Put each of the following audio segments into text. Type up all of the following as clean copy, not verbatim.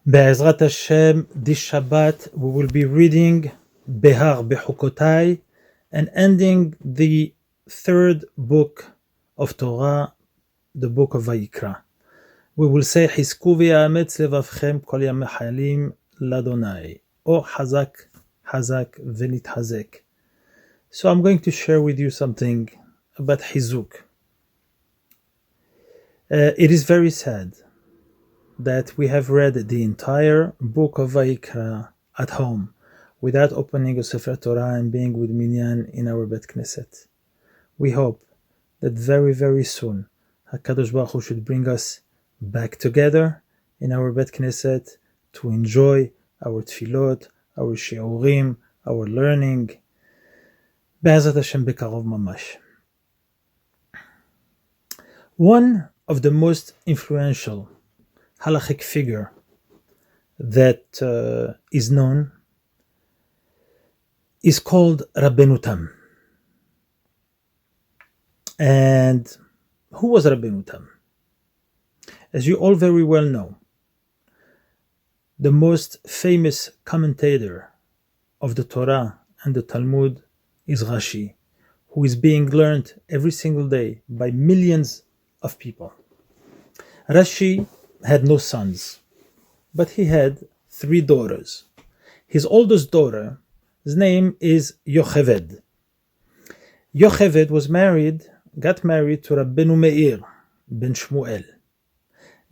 Be'ezrat Hashem, this Shabbat we will be reading BEHAR-BECHUKOTAI and ending the third book of Torah, the book of Vayikra. We will say Chizku v'yametz levavchem kol yamei hayalim l'Adonai, or Hazak, Hazak v'nitchazek. So I'm going to share with you something about Chizuk. It is very sad that we have read the entire book of Vayikra at home without opening a Sefer Torah and being with Minyan in our Bet Knesset. We hope that very, very soon HaKadosh Baruch Hu should bring us back together in our Bet Knesset to enjoy our tefillot, our shiurim, our learning. Be'ezrat Hashem bekarov mamash. One of the most influential halachic figure that is known is called Rabbeinu Tam. And who was Rabbeinu Tam? As you all very well know, the most famous commentator of the Torah and the Talmud is Rashi, who is being learned every single day by millions of people. Rashi had no sons, but he had 3 daughters. His oldest daughter, his name is Yocheved. Yocheved got married to Rabbeinu Meir ben Shmuel.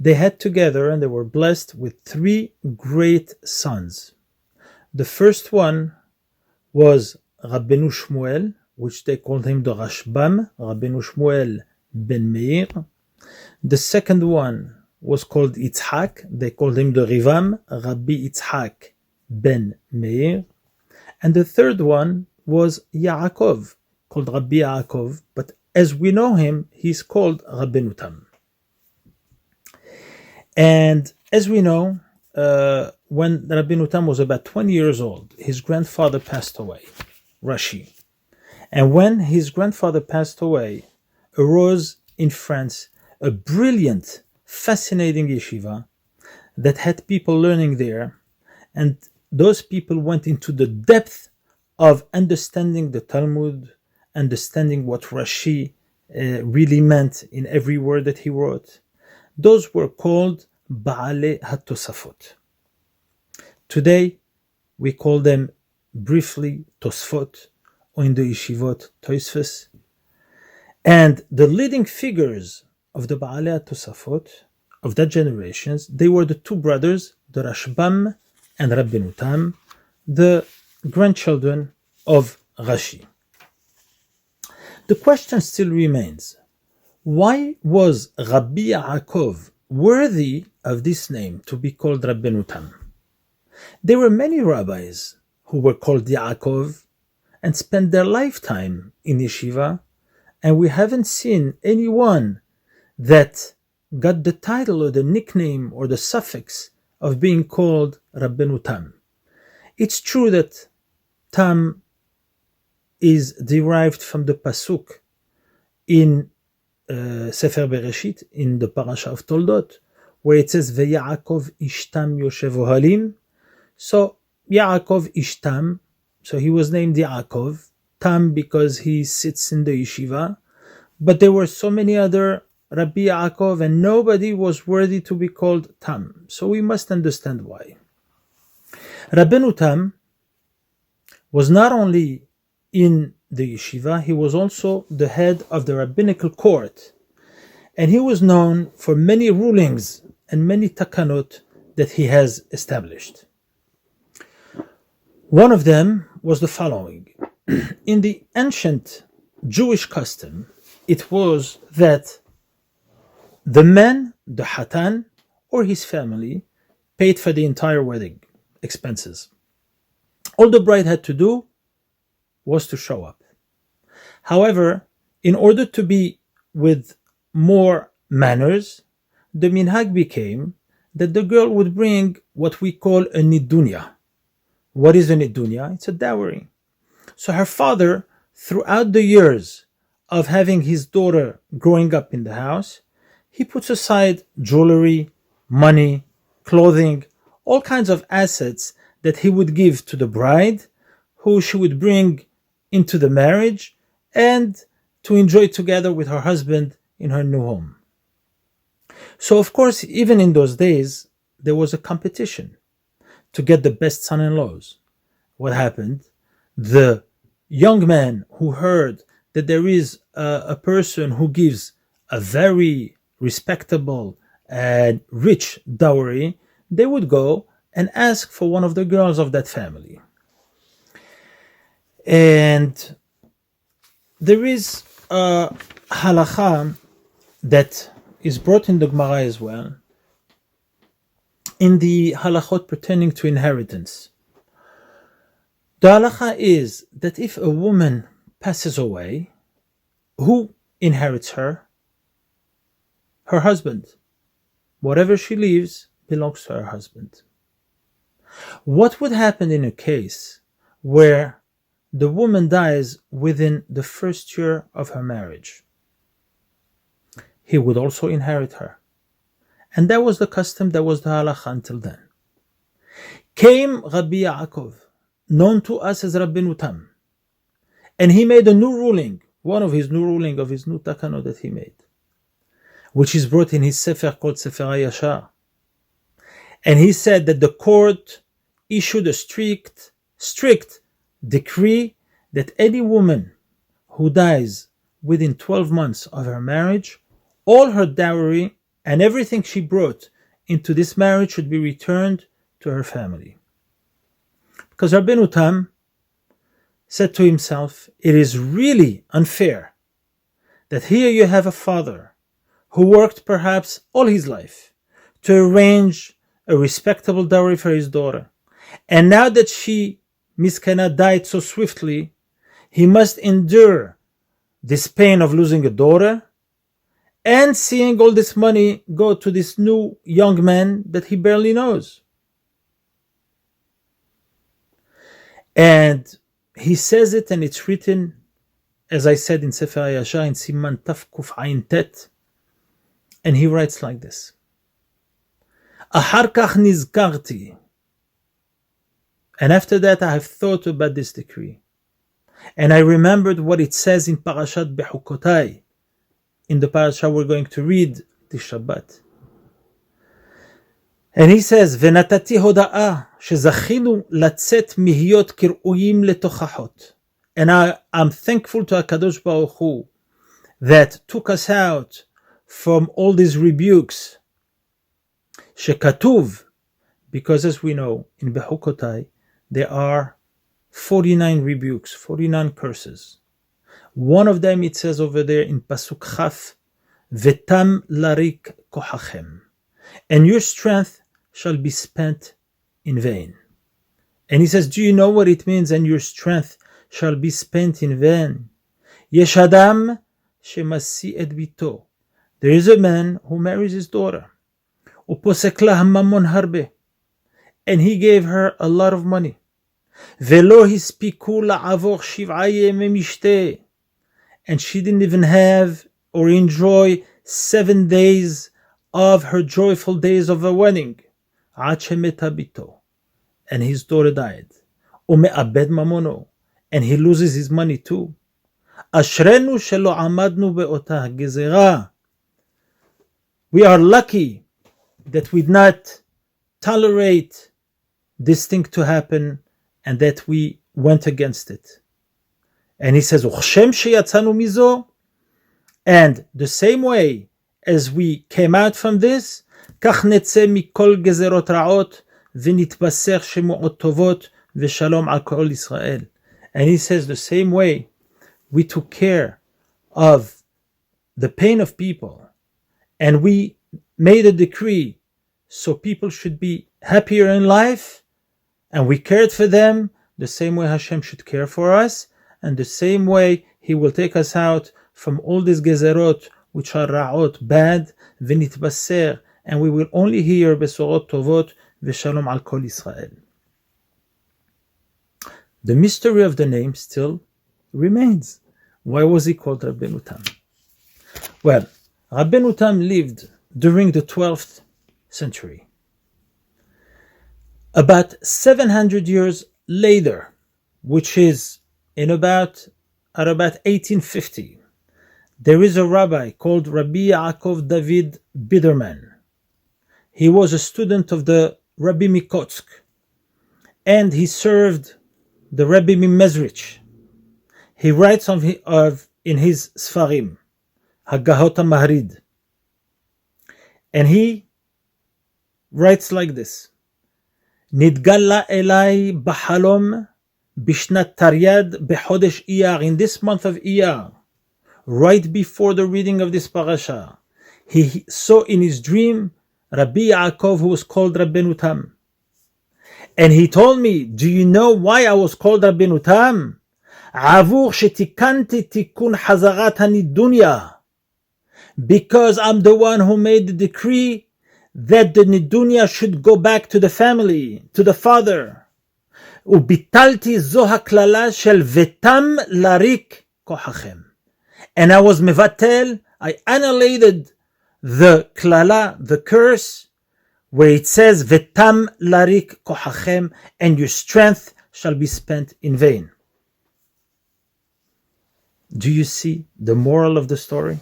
They had together and they were blessed with 3 great sons. The first one was Rabbeinu Shmuel, which they called him the Rashbam, Rabbeinu Shmuel ben Meir. The second one was called Yitzhak. They called him the Rivam, Rabbi Yitzhak ben Meir. And the third one was Yaakov, called Rabbi Yaakov, but as we know him, he's called Rabbeinu Tam. And as we know, when Rabbeinu Tam was about 20 years old, his grandfather passed away, Rashi. And when his grandfather passed away, arose in France a brilliant, fascinating yeshiva that had people learning there, and those people went into the depth of understanding the Talmud, understanding what Rashi really meant in every word that he wrote. Those were called Ba'alei HaTosafot. Today, we call them briefly Tosfot, or in the yeshivot, Tosfos. And the leading figures of the Ba'alei HaTosafot, of that generations, they were the 2 brothers, the Rashbam and Rabbeinu Tam, the grandchildren of Rashi. The question still remains, why was Rabbi Yaakov worthy of this name to be called Rabbeinu Tam? There were many rabbis who were called Yaakov and spent their lifetime in yeshiva, and we haven't seen anyone that got the title or the nickname or the suffix of being called Rabbeinu Tam. It's true that Tam is derived from the pasuk in Sefer Bereshit, in the parasha of Toldot, where it says Ve'Yaakov ishtam yoshev ohalim. So Yaakov ishtam, so he was named Yaakov, Tam because he sits in the yeshiva, but there were so many other Rabbi Yaakov and nobody was worthy to be called Tam. So we must understand why. Rabbeinu Tam was not only in the yeshiva, he was also the head of the rabbinical court. And he was known for many rulings and many takanot that he has established. One of them was the following. In the ancient Jewish custom, it was that the man, the Hatan, or his family, paid for the entire wedding expenses. All the bride had to do was to show up. However, in order to be with more manners, the minhag became that the girl would bring what we call a nidunya. What is a nidunya? It's a dowry. So her father, throughout the years of having his daughter growing up in the house, he puts aside jewelry, money, clothing, all kinds of assets that he would give to the bride, who she would bring into the marriage and to enjoy together with her husband in her new home. So of course, even in those days, there was a competition to get the best son-in-laws. What happened? The young man who heard that there is a person who gives a very respectable and rich dowry, they would go and ask for one of the girls of that family. And there is a halacha that is brought in the Gemara as well, in the halachot pertaining to inheritance. The halacha is that if a woman passes away, who inherits her? Her husband. Whatever she leaves belongs to her husband. What would happen in a case where the woman dies within the first year of her marriage? He would also inherit her. And that was the custom, that was the halacha until then. Came Rabbi Yaakov, known to us as Rabbeinu Tam, and he made a new ruling, one of his new ruling of his new takano that he made, which is brought in his sefer called Sefer HaYashar. And he said that the court issued a strict decree that any woman who dies within 12 months of her marriage, all her dowry and everything she brought into this marriage should be returned to her family. Because Rabbeinu Tam said to himself, it is really unfair that here you have a father who worked perhaps all his life to arrange a respectable dowry for his daughter. And now that she, Miskana, died so swiftly, he must endure this pain of losing a daughter and seeing all this money go to this new young man that he barely knows. And he says it, and it's written, as I said, in Sefer HaYashar, in Siman Taf Kuf Ayin Tet, and he writes like this: Ahar kach nizkarti, and after that I have thought about this decree, and I remembered what it says in Parashat BEHAR-BECHUKOTAI, in the parasha we're going to read this Shabbat. And he says, ונתתי הודעה שזכינו לצאת מהיות קראויים לתוכחות. And I'm thankful to HaKadosh Baruch Hu that took us out from all these rebukes. שכתוב, because as we know, in BEHAR-BECHUKOTAI, there are 49 rebukes, 49 curses. One of them, it says over there in Pasuk Chaf, Vetam larik kochachem, and your strength shall be spent in vain. And he says, do you know what it means, and your strength shall be spent in vain? Yesh adam shemasi et bito. There is a man who marries his daughter. Uposek lah mamon harbe. And he gave her a lot of money. Velo hispiku la'avor shiv'a yemei mishteh. And she didn't even have or enjoy 7 days of her joyful days of a wedding. And his daughter died. Ume'abed mamono. And he loses his money too. Ashrenu shelo amadnu be'otah gezerah. We are lucky that we did not tolerate this thing to happen and that we went against it. And he says, and the same way as we came out from this, and he says the same way we took care of the pain of people and we made a decree so people should be happier in life and we cared for them, the same way Hashem should care for us. And the same way He will take us out from all these gezerot, which are ra'ot, bad, v'nitbasser, and we will only hear besorot tovot, v'shalom al kol Israel. The mystery of the name still remains. Why was he called Rabbeinu Tam? Well, Rabbeinu Tam lived during the 12th century. About 700 years later, which is at about 1850, there is a rabbi called Rabbi Yaakov David Biderman. He was a student of the Rabbi Mikotsk, and he served the Rabbi Mimezrich. He writes in his Sfarim, Hagahot HaMahrid, and he writes like this: Nidgalla Elai Bahalom Bishnat Taryad Bechodesh Iyar. In this month of Iyar, right before the reading of this parasha, he saw in his dream Rabbi Yaakov, who was called Rabbeinu Tam. And he told me, do you know why I was called Rabbeinu Tam? Avur shetikanti tikun hazarat hanidunya. Because I'm the one who made the decree that the nidunya should go back to the family, to the father. Ubitalti zo haklala shel vetam larik kochachem. And I was mevatel, I annihilated the klala, the curse, where it says vetam larik kochachem, and your strength shall be spent in vain. Do you see the moral of the story?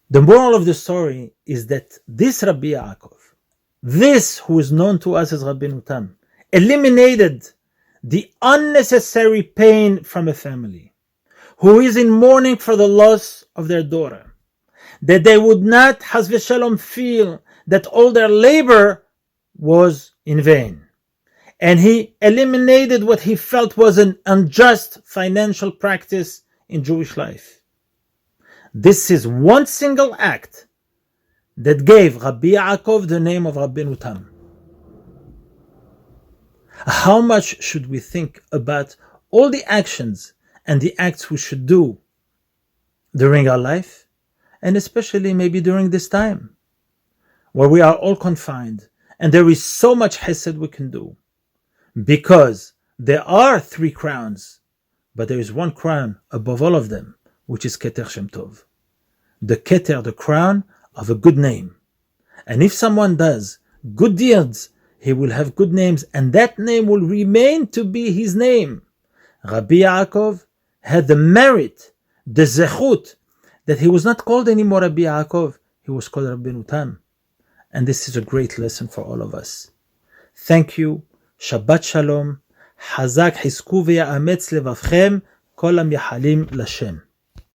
The moral of the story is that this Rabbi Yaakov, this who is known to us as Rabbeinu Tam, eliminated the unnecessary pain from a family who is in mourning for the loss of their daughter, that they would not, Haz v'Shalom, feel that all their labor was in vain. And he eliminated what he felt was an unjust financial practice in Jewish life. This is one single act that gave Rabbi Yaakov the name of Rabbeinu Tam. How much should we think about all the actions and the acts we should do during our life, and especially maybe during this time, where we are all confined, and there is so much chesed we can do, because there are 3 crowns, but there is one crown above all of them, which is Keter Shem Tov. The Keter, the crown of a good name. And if someone does good deeds, he will have good names, and that name will remain to be his name. Rabbi Yaakov had the merit, the zechut, that he was not called anymore Rabbi Yaakov, he was called Rabbeinu Tam. And this is a great lesson for all of us. Thank you. Shabbat Shalom. Hazak Hisku ve'ya'ametz levavchem kol hamichalim l'Shem.